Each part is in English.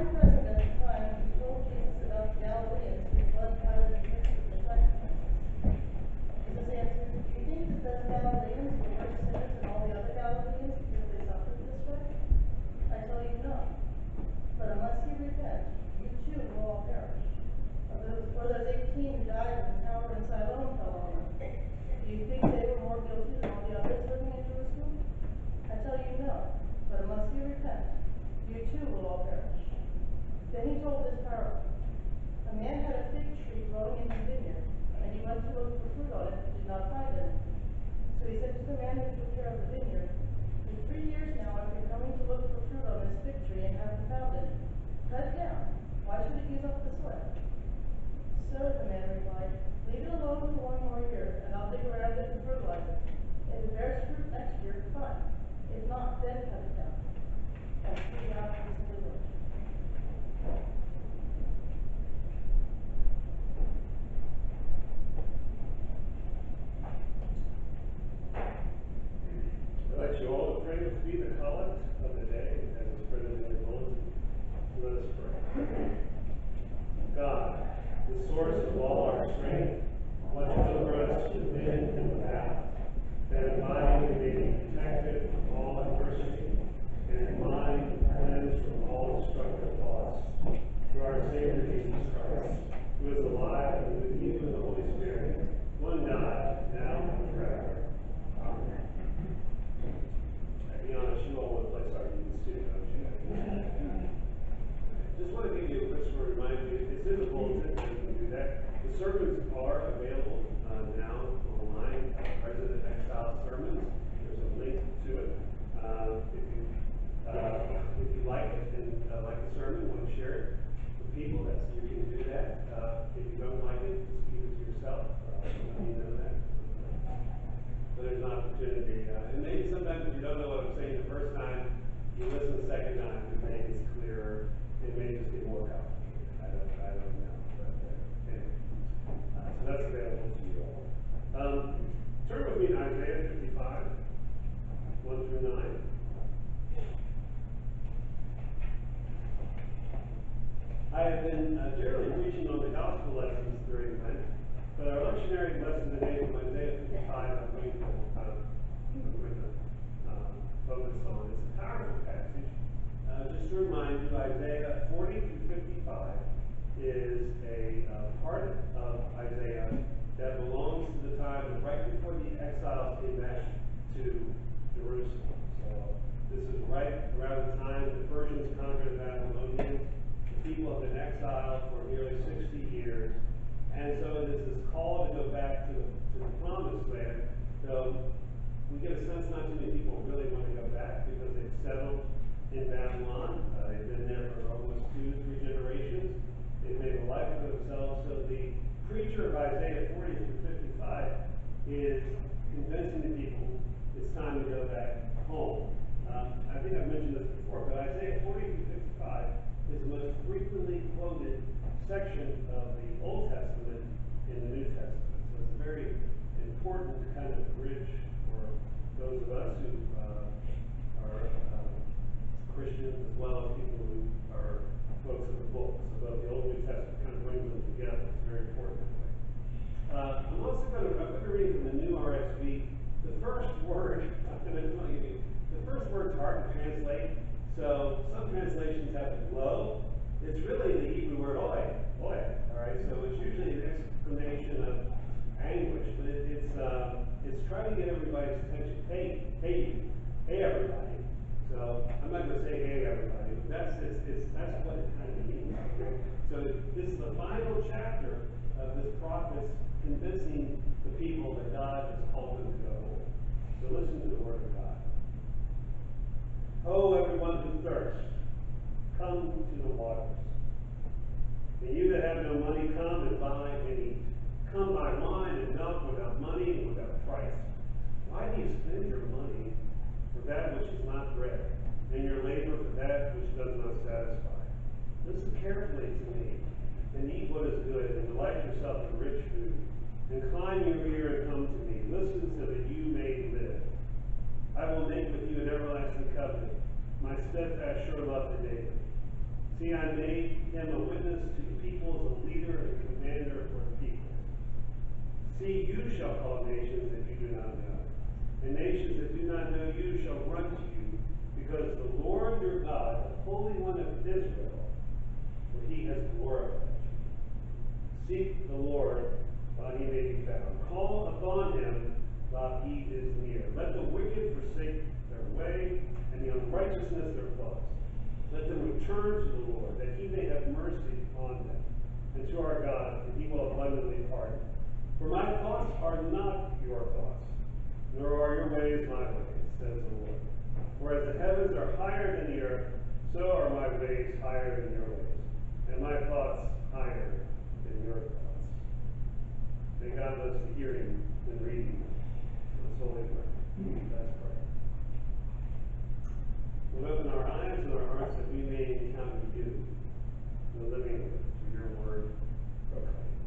were present at the time, he told Jesus about the Galileans who fled Pilate and mixed with the sacrifices. Jesus answered, "Do you think that those Galileans were worse sinners than all the other Galileans because they suffered this way? I tell you no. But unless you repent, you too will all perish. Or those 18 who died when the tower in Siloam fell on them. Do you think they were more guilty than all the others living in Jerusalem? I tell you no. But unless you repent, you too will all perish." Then he told this parable. A man had a fig tree growing in his vineyard, and he went to look for fruit on it, but did not find any. So he said to the man who took care of the vineyard, "For 3 years now I've been coming to look for fruit on this fig tree and haven't found any. Cut it down. Why should it use up the soil?" "Sir," the man replied, "leave it alone for 1 more year, and I'll dig around it and fertilize it. If it bears fruit next year, fine. If not, then cut it down." And speak out for his deliverance. I'd like you all to pray with me the collect of the day as is printed in your bulletin. Let us pray. God, the source of all our strength, watch over us within and without, that in body we may be protected from all adversity, and in mind cleansed from all destructive thoughts, through our Savior Jesus Christ, who is alive and with you in the Holy Spirit, one God, now and forever. Amen. To be honest, you all want to place our needs too, don't you? Just want to give you a quick sort of reminder. It's in the bulletin, so you can do that. The sermons are available now online. Resident Exile Sermons. There's a link to it. If you like it and like the sermon, want to share it with people, you can do that. If you don't like it, just keep it to yourself. You know that. But there's an opportunity. And maybe sometimes if you don't know what I'm saying the first time, you listen the second time, it may get clearer. It may just get more complicated. I don't know. But anyway. So that's available to you all. Turn with me to Isaiah 55, 1 through 9. I have been generally preaching on the gospel lessons during Lent, but our lectionary lesson today from Isaiah 55 I'm going to focus on. It's a powerful passage. Just to remind you, Isaiah 40 through 55 is a part of Isaiah that belongs to the time right before the exiles came back to Jerusalem. So this is right around the time the Persians conquered the Babylonians. The people have been exiled for nearly 60 years. And so there's this call to go back to the promised land. So we get a sense not too many people really want to go back because they've settled in Babylon. They've been there for almost 2 to 3 generations. They've made a life for themselves. So the preacher of Isaiah 40 through 55 is convincing the people it's time to go back home. I think I've mentioned this before, but Isaiah 40 through 55 is the most frequently quoted section of the Old Testament in the New Testament. So it's a very important kind of bridge for those of us who are Christians as well as people who are folks of the book. So both the Old and New Testament kind of brings them together. It's very important that way. I'm also going to read from the New RSV. The first word, I'm going to tell you, the first word's hard to translate. So some translations have lo. It's really the Hebrew word oy. All right. So it's usually an exclamation of anguish, but it's trying to get everybody's attention. Hey, everybody. So I'm not going to say hey everybody, but that's what it kind of means. So this is the final chapter of this prophet's convincing the people that God has called them to go home. So listen to the word of God. Oh, everyone who thirsts, come to the waters. And you that have no money, come and buy and eat. Come buy wine and milk without money and without price. Why do you spend your money for that which is not bread, and your labor for that which does not satisfy? Listen carefully to me, and eat what is good, and delight yourself in rich food. Incline your ear and come to me. Listen so that you may live. I will make with you an everlasting covenant, my steadfast sure love to David. See, I made him a witness to the peoples, a leader and a commander for the people. See, you shall call nations that you do not know, and nations that do not know you shall run to you, because the Lord your God, the Holy One of Israel, for he has glorified you. Seek the Lord while he may be found. Call upon him while he is near. Let the wicked forsake their way, and the unrighteousness their thoughts. Let them return to the Lord, that he may have mercy upon them, and to our God, and he will abundantly pardon. For my thoughts are not your thoughts, nor are your ways my ways, says the Lord. For as the heavens are higher than the earth, so are my ways higher than your ways, and my thoughts higher than your thoughts. May God bless the hearing and reading of his holy word. Let's pray. We'll open our eyes and our hearts that we may encounter you, the living word, through your word proclaimed.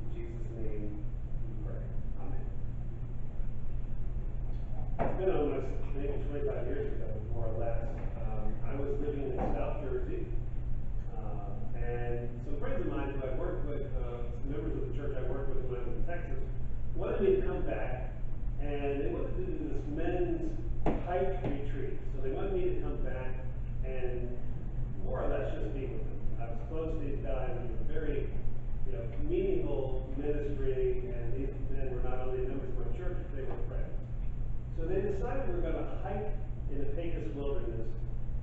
In Jesus' name we pray. Amen. It's been almost maybe 25 years ago, more or less. I was living in South Jersey, and some friends of mine who I worked with, some members of the church I worked with when I was in Texas, wanted me to come back, and they wanted to do this men's hike retreat. So they wanted me to come back and more or less just be with them. I was close to these guys. It was a very, meaningful ministry, and these men were not only members of my church, they were friends. So they decided we were going to hike in the Pecos wilderness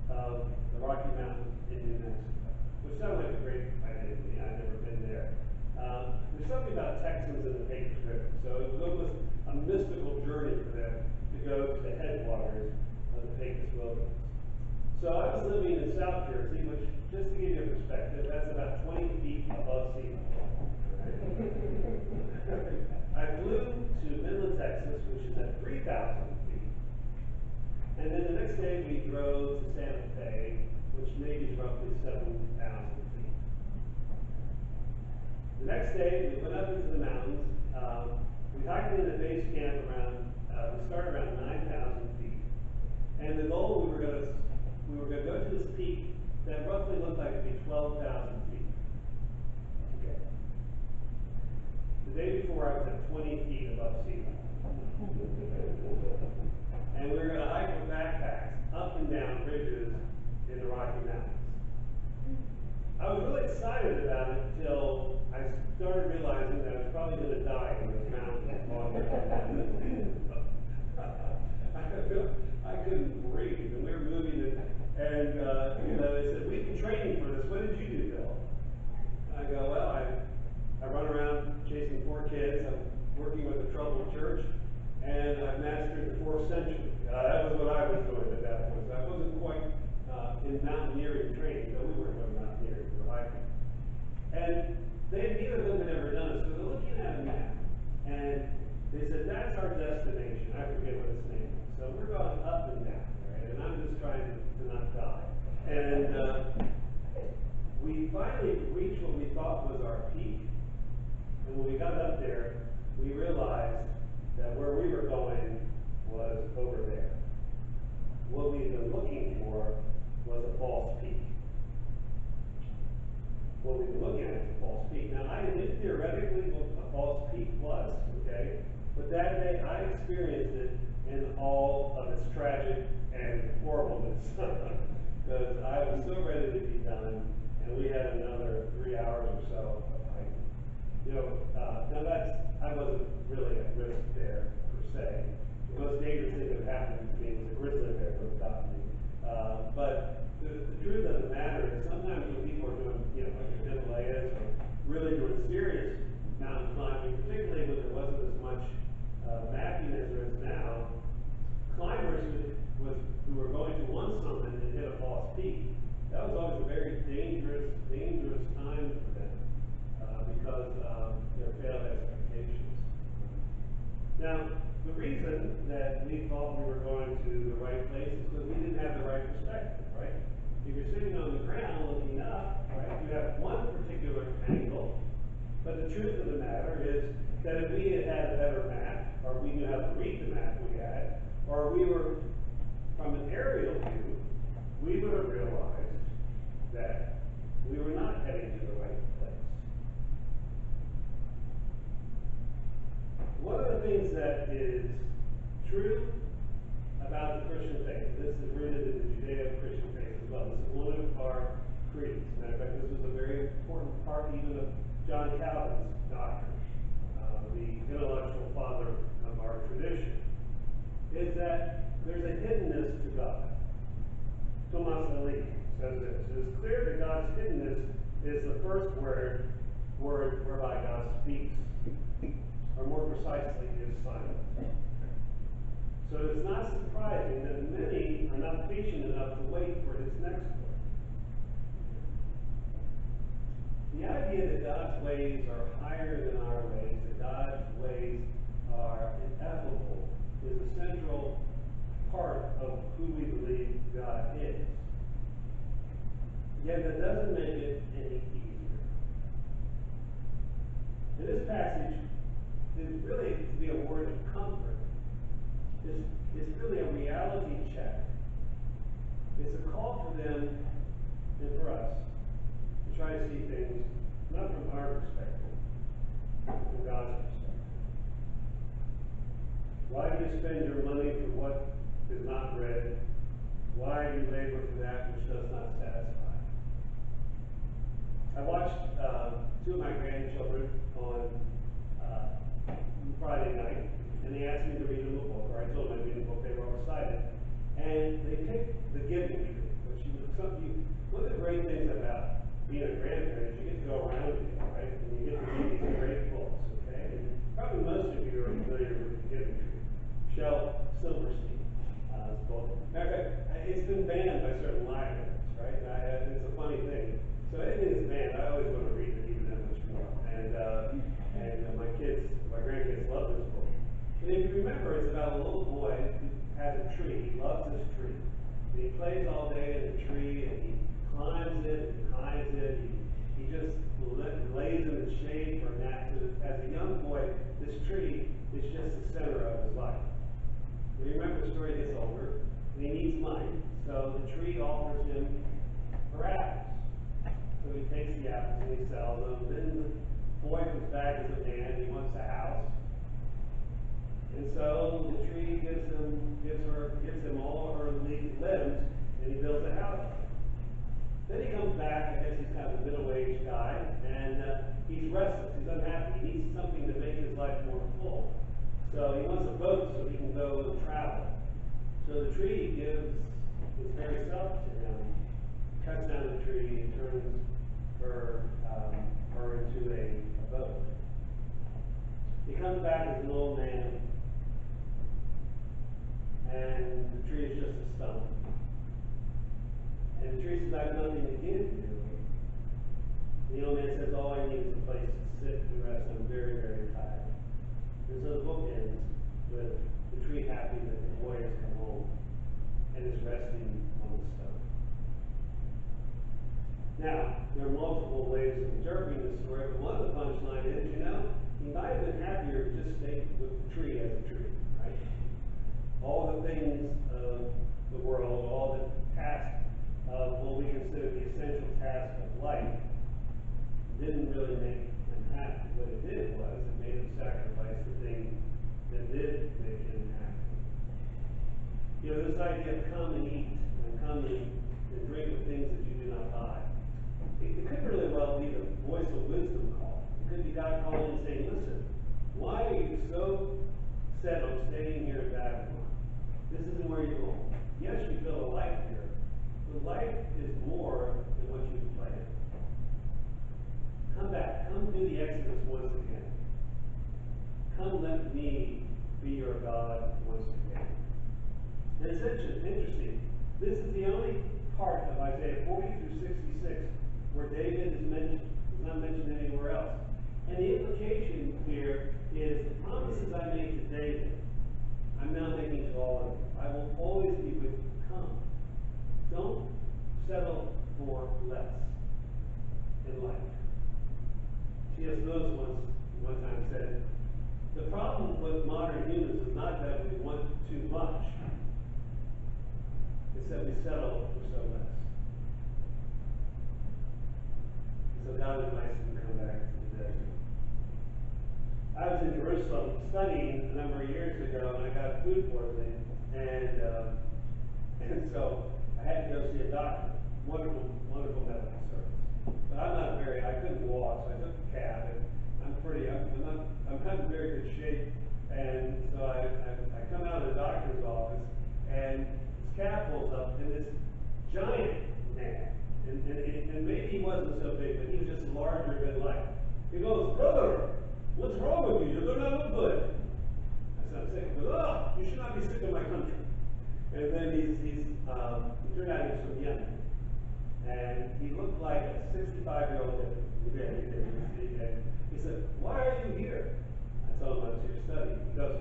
of the Rocky Mountains in New Mexico, which sounded like a great idea to me. I'd never been there. There's something about Texans and the Pecos River, so it was almost a mystical journey for them to go to the headwaters of the Pecos wilderness. So I was living in South Jersey, which, just to give you a perspective, that's about 20 feet above sea level. I flew to Midland, Texas, which is at 3,000 feet. And then the next day we drove to Santa Fe, which maybe is roughly 7,000 feet. The next day we went up into the mountains. We hiked in the base camp we started around 9,000 feet. And the goal, we were going to go to this peak that roughly looked like it'd be 12,000 feet. Okay. The day before, I was at 20 feet above sea level. And we were going to hike with backpacks up and down ridges in the Rocky Mountains. I was really excited about it until I started realizing that I was probably going to die in this mountain. I couldn't breathe, and we were moving it, and they said, "We've been training for this. What did you do, Bill?" I go, "Well, I run around chasing 4 kids. I'm working with a troubled church, and I've mastered the 4th century." That was what I was doing at that point. So I wasn't quite in mountaineering training. No, we weren't doing mountaineering. We were hiking. And neither of them had ever done it, so they're looking at a map, and they said, "That's our destination." I forget what its name was. So we're going up and down, right? And I'm just trying to not die. And we finally reached what we thought was our peak. And when we got up there, we realized that where we were going was over there. What we had been looking for was a false peak. What we were looking at was a false peak. Now, I knew theoretically what a false peak was, okay? But that day, I experienced it in all of its tragic and horribleness. Because I was so ready to be done, and we had another 3 hours or so of hiking. Now I wasn't really at risk there, per se. The most dangerous thing that happened to me was a grizzly bear would have gotten me. But the truth of the matter is, sometimes when people are doing, like the Himalayas, or really doing serious mountain climbing, particularly when there wasn't as much mapping as there is now, climbers who were going to one summit and hit a false peak, that was always a very dangerous time for them because of their failed expectations. Now, the reason that we thought we were going to the right place is because we didn't have the right perspective, right? If you're sitting on the ground looking up, right, you have one particular angle, but the truth of the matter is that if we had had a better map, or we knew how to read the map we had, or we were from an aerial view, we would have realized John Calvin's doctrine, the intellectual father of our tradition, is that there's a hiddenness to God. Thomas Ali says this: it is clear that God's hiddenness is the first word whereby God speaks, or more precisely, is silent. So it's not surprising that many are not patient enough to wait for his next word. The idea that God's ways are higher than our ways, that God's ways are ineffable, is a central part of who we believe God is. Yet that doesn't make it any easier. And this passage is really to be a word of comfort. It's really a reality check. It's a call for them and for us to try to see things not from our perspective, but from God's perspective. Why do you spend your money for what is not bread? Why do you labor for that which does not satisfy? I watched two of my grandchildren on Friday night, and they asked me to read them a book, or I told them I'd read a book. They were all excited. And they picked The Giving Tree, which one of the great things about being a grandparent is you get to go around together, right? And you get to read these great books, okay? And probably most of you are familiar with The Giving Tree. Shel Silverstein. Book. Matter of fact, it's been banned by certain libraries, right? It's a funny thing. So anything that's banned, I always want to read it even that much more. And my grandkids love this book. And if you remember, it's about a little boy who has a tree. He loves this tree. And he plays all day in the tree, and he climbs it, and hides it. He just lays in the shade for a nap. As a young boy, this tree is just the center of his life. You remember the story gets older, and he needs money, so the tree offers him for apples. So he takes the apples and he sells them. Then the boy comes back as a man, he wants a house. And so the tree gives him all her limbs, and he builds a house. Then he comes back, I guess he's kind of a middle-aged guy, and he's restless, he's unhappy, he needs something to make his life more full. So he wants a boat so he can go and travel. So the tree gives its very self to him, cuts down the tree, and turns her into a boat. He comes back as an old man, and the tree is just a stump. And the tree says, I have nothing to give you. The old man says, all I need is a place to sit and rest. I'm very, very tired. And so the book ends with the tree happy that the boy has come home and is resting on the stone. Now, there are multiple ways of interpreting this story, but one of the punchline is, he might have been happier to just stay with the tree as a tree, right? All the things of the world, all the tasks of what we consider the essential task of life, didn't really make him happy. What it did was, it made him sacrifice the thing that did make him happy. This idea of come and eat, and come and drink of things that you do not buy. It could really well be the voice of wisdom call. It could be God calling and saying, listen, why are you so set on staying here in Babylon? This isn't where you're going. Yes, you build a life here, but life is more than what you've planned. Come back. Come do the Exodus once again. Come let me be your God once again. And it's interesting. This is the only part of Isaiah 40 through 66 where David is mentioned. He's not mentioned anywhere else. And the implication here is the promises I made to David, I'm now making to all of you. I will always be with you. Come. Don't settle for less in life. C.S. Lewis one time said, the problem with modern humans is not that we want too much, it's that we settle for so less. So God invites him to come back to the desert. I was in Jerusalem studying a number of years ago, and I got food poisoning, and so I had to go see a doctor. Wonderful medical service. But I couldn't walk, so I took a cab, and I'm not in very good shape. And so I come out of the doctor's office, and this cab pulls up, and this giant man, and maybe he wasn't so big, but he was just larger than life. He goes, "Brother, what's wrong with you? You do not look good." I said, "I'm sick." He goes, "Oh, you should not be sick in my country." And then he turned out he was from Yemen. And he looked like a 65-year-old and he said, "Why are you here?" I told him I was here studying. He goes,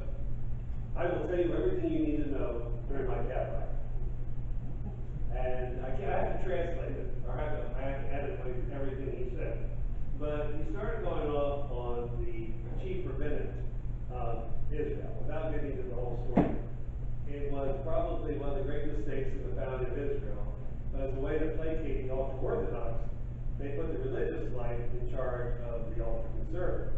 "I will tell you everything you need to know during my cab ride." And I have to translate it, or I have to edit everything he said. But he started going off on the chief rabbinate of Israel, without getting into the whole story. It was probably one of the great mistakes of the founding of Israel. But as a way to placate the ultra-Orthodox, they put the religious life in charge of the ultra-conservative.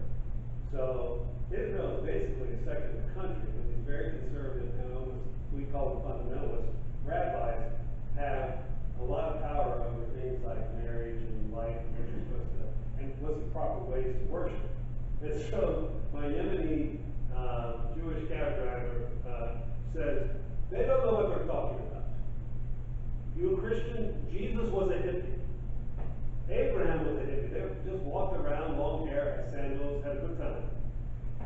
So Israel is basically a secular country, but these very conservative and almost, we call them fundamentalists, rabbis have a lot of power over things like marriage and life and what you're supposed to, and what's the proper ways to worship. And so my Yemeni Jewish cab driver says, "They don't know what they're talking about. You a Christian? Jesus was a hippie. Abraham was a hippie. They just walked around, long hair, had sandals, had a good time."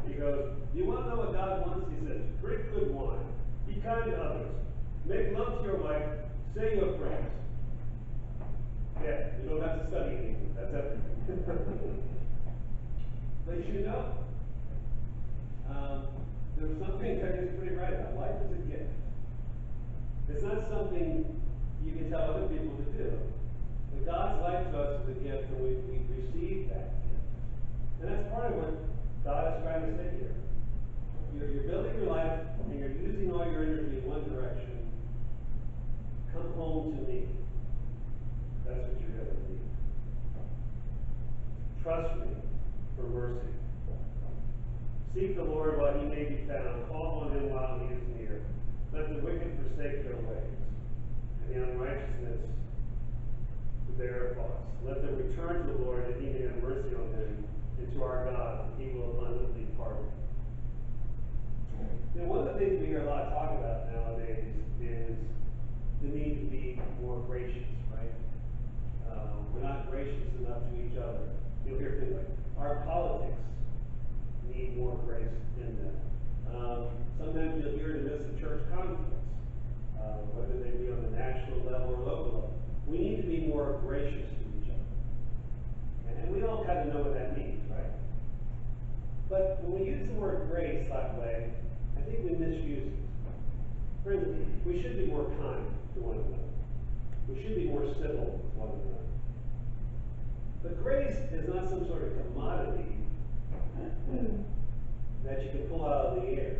He goes, "Do you want to know what God wants?" He says, "Drink good wine, be kind to others, make love to your wife, say your prayers." Yeah, you don't have to study anything. That's everything. But you should know, there's something that is pretty right about life is a gift. It's not something you can tell other people to do. But God's life to us is a gift, and we receive that gift. And that's part of what God is trying to say here. You're building your life, and you're using all your energy in one direction. Come home to me. That's what you're going to need. Trust me for mercy. Seek the Lord while he may be found. Call on him while he is near. Let the wicked forsake their ways, and the unrighteousness their thoughts. Let them return to the Lord, that he may have mercy on them, and to our God, that he will abundantly pardon. Now, one of the things we hear a lot of talk about nowadays is the need to be more gracious, right? We're not gracious enough to each other. You'll hear things like, our politics need more grace in them. Sometimes you'll hear it amidst the church conflicts, whether they be on the national level or local level. We need to be more gracious to each other. And we all kind of know what that means, right? But when we use the word grace that way, I think we misuse it. For instance, we should be more kind to one another. We should be more civil to one another. But grace is not some sort of commodity that you can pull out of the air.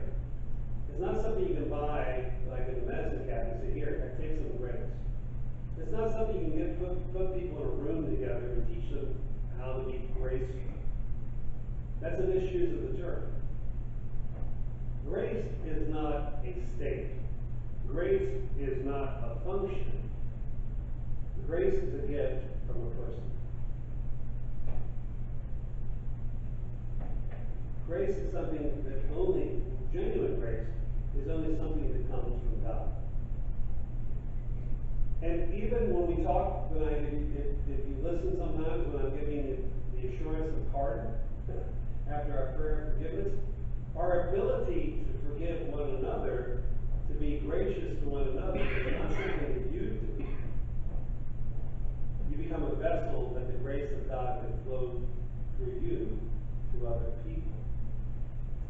It's not something you can buy, like in the medicine cabinet, and say, "Here, take some grace." It's not something you can put people in a room together and teach them how to be graceful. That's a misuse of the term. Grace is not a state. Grace is not a function. Grace is a gift from a person. Grace is something that only, genuine grace, is only something that comes from God. And even when we talk, if you listen sometimes when I'm giving the assurance of pardon after our prayer of forgiveness, our ability to forgive one another, to be gracious to one another, is not something that you do. You become a vessel that the grace of God can flow through you to other people.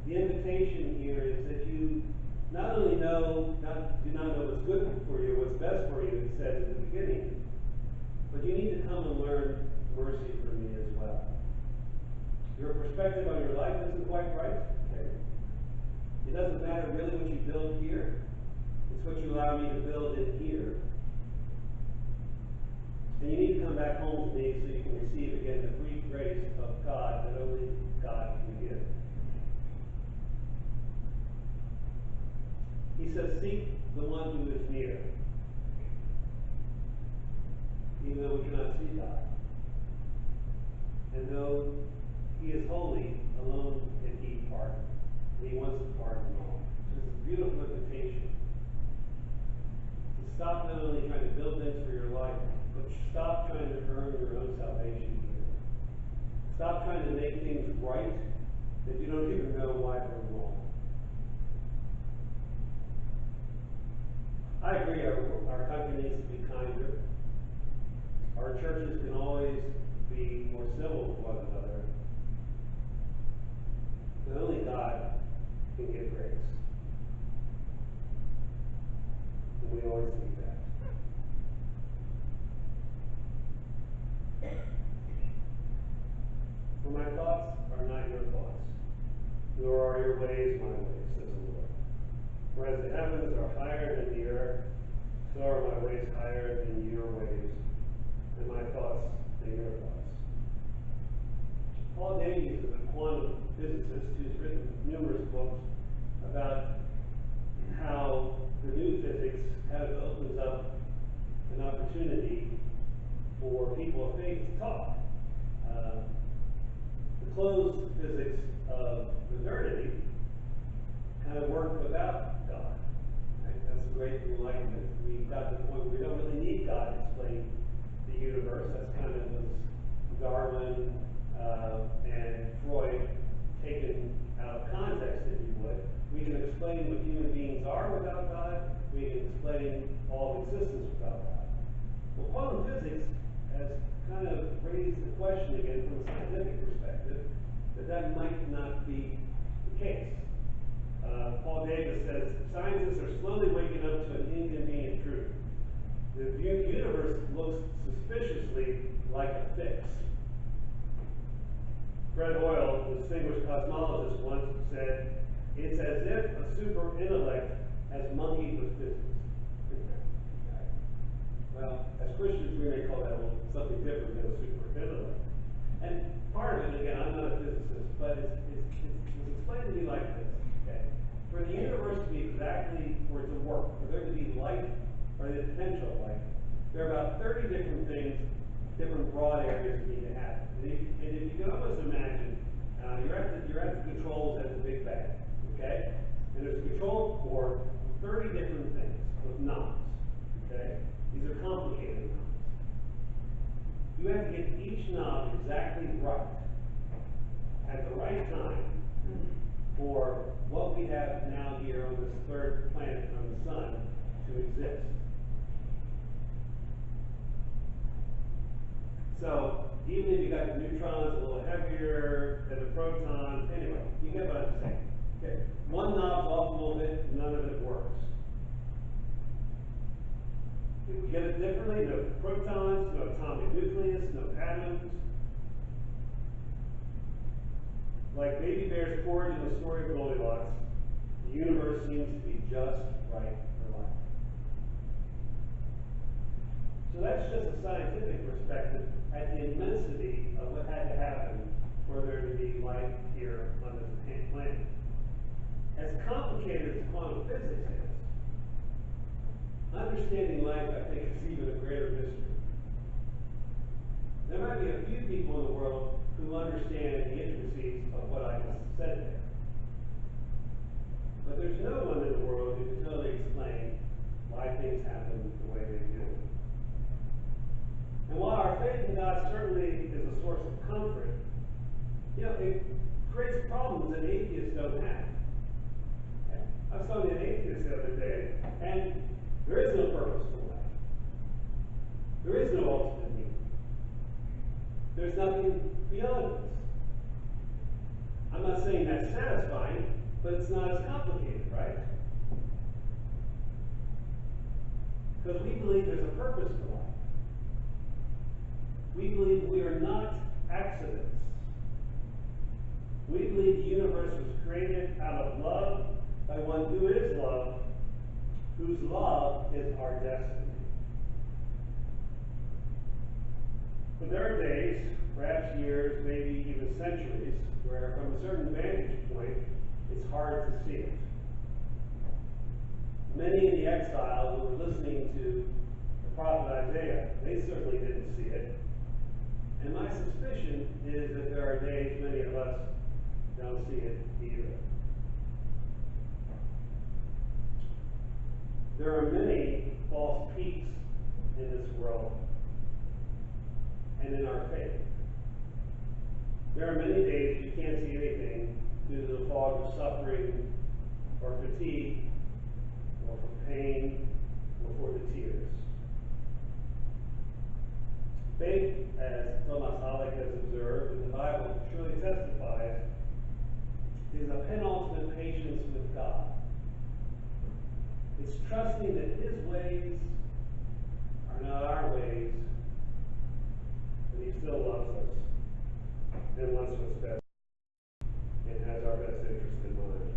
The invitation here is that you not only do not know what's good for you, what's best for you, it says at the beginning, but you need to come and learn mercy from me as well. Your perspective on your life isn't quite right. Okay. It doesn't matter really what you build here. It's what you allow me to build in here. And you need to come back home to me so you can receive again the free grace of God that only God can give. He says, seek the one who is near. Even though we cannot see God, And though he is holy, alone can he pardon. And he wants to pardon all. So it's a beautiful invitation to stop not only trying to build things for your life, but stop trying to earn your own salvation here. Stop trying to make things right that you don't even know why they're wrong. I agree, our country needs to be kinder. Our churches can always be more civil to one another. But only God can give grace. And we always need that. For my thoughts are not your thoughts, nor are your ways my ways, says the Lord. For as the heavens are higher than the earth, so are my ways higher than your ways, and my thoughts than your thoughts. Paul Davies is a quantum physicist who's written numerous books about how the new physics kind of opens up an opportunity for people of faith to talk. The closed physics of modernity kind of worked without God. Right? That's a great enlightenment. We got to the point where we don't really need God to explain the universe. That's kind of was Darwin and Freud taken out of context, if you would. We can explain what human beings are without God. We can explain all of existence without God. Well, quantum physics has kind of raised the question again from a scientific perspective that might not be the case. Paul Davis says, scientists are slowly waking up to an inconvenient truth. The universe looks suspiciously like a fix. Fred Hoyle, the distinguished cosmologist, once said, it's as if a super intellect has monkeyed with physics. Well, as Christians, we may call that something different than a super intellect. And part of it, again, I'm not a physicist, but it was explained to me like this. Okay? For the universe to be exactly, for it to work, for there to be life, or the potential of life, there are about 30 different things, different broad areas that need to happen. And if you can almost imagine, you're at the controls at the Big Bang, okay? And there's a control board with 30 different things with knobs, okay? These are complicated knobs. You have to get each knob exactly right at the right time for what we have now here on this third planet from the sun to exist. So even if you got the neutrons a little heavier than the protons, anyway, you get what I'm saying. Okay. One knob's off a little bit, none of it works. If we get it differently, no protons, no atomic nucleus, no atoms. Like baby bear's porridge in the story of Goldilocks, the universe seems to be just right for life. So that's just a scientific perspective at the immensity of what had to happen for there to be life here on this planet. As complicated as quantum physics is, understanding life, I think, is even a greater mystery. There might be a few people in the world who understand the intricacies of what I just said there. But there's no one in the world who can totally explain why things happen the way they do. And while our faith in God certainly is a source of comfort, it creates problems that atheists don't have. Okay? I was talking to an atheist the other day, and there is no purpose for life. There is no ultimate meaning. There's nothing beyond this. I'm not saying that's satisfying, but it's not as complicated, right? Because we believe there's a purpose for life. We believe we are not accidents. We believe the universe was created out of love by one who is love, whose love is our destiny. But there are days, perhaps years, maybe even centuries, where from a certain vantage point, it's hard to see it. Many in the exile who were listening to the prophet Isaiah, they certainly didn't see it. And my suspicion is that there are days many of us don't see it either. There are many false peaks in this world and in our faith. There are many days you can't see anything due to the fog of suffering or fatigue or for pain or for the tears. Faith, as Thomas Halleck has observed, and the Bible surely testifies, is a penultimate patience with God. It's trusting that His ways are not our ways, but He still loves us and wants what's best and has our best interest in mind.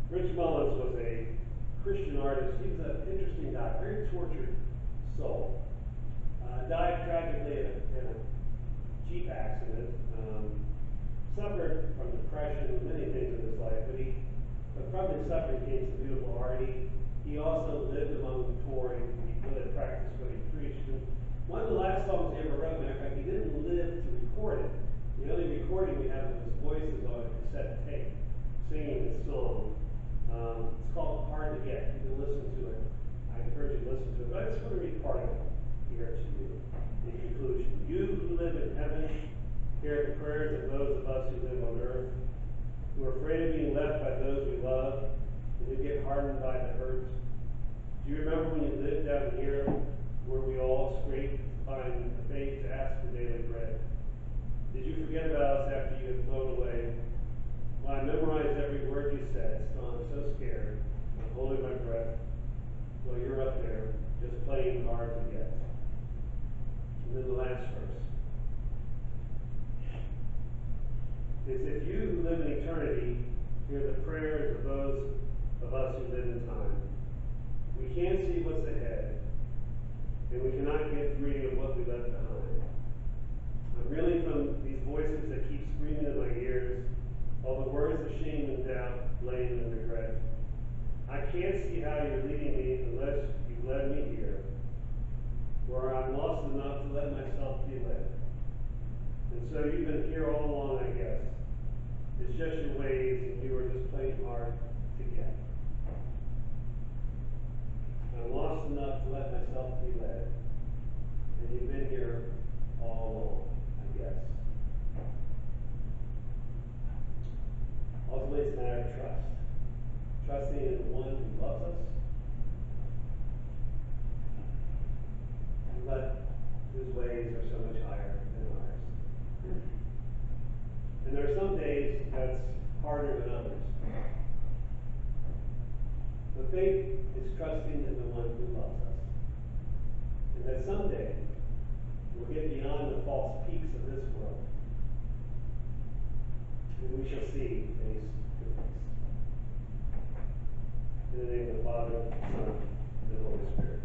Rich Mullins was a Christian artist. He was an interesting guy, very tortured soul. Died tragically in a Jeep accident. Suffered from depression and many things in his life, but from his suffering came some beautiful art. He also lived among the poor. He really practiced what he preached. And one of the last songs he ever wrote, matter of fact, he didn't live to record it. The only recording we have of his voice is on a cassette tape, singing this song. It's called Hard to Get. You can listen to it. I encourage you to listen to it. But I just want to read part of it here to you. In conclusion, you who live in heaven, hear the prayers of those of us who live on earth, who are afraid of being left by those we love, and who get hardened by the hurt. Do you remember when you lived down here, where we all scraped to find the faith to ask for daily bread? Did you forget about us after you had flown away? Well, I memorized every word you said, so I'm so scared. I'm holding my breath. Well, you're up there, just playing hard to get. And then the last verse. It's if you who live in eternity hear the prayers of those of us who live in time. We can't see what's ahead, and we cannot get free of what we left behind. I'm reeling from these voices that keep screaming in my ears, all the words of shame and doubt, blame and regret. I can't see how you're leading me unless you've led me here, where I'm lost enough to let myself be led. And so you've been here all along, I guess. It's just your ways, and you are just playing hard to get. I'm lost enough to let myself be led, and you've been here all along, I guess. Ultimately, it's a matter of trust. Trusting in the one who loves us, but whose ways are so much higher than ours. And there are some days that's harder than others. But faith is trusting in the one who loves us. And that someday we'll get beyond the false peaks of this world, and we shall see face to face. In the name of the Father, the Son, and the Holy Spirit.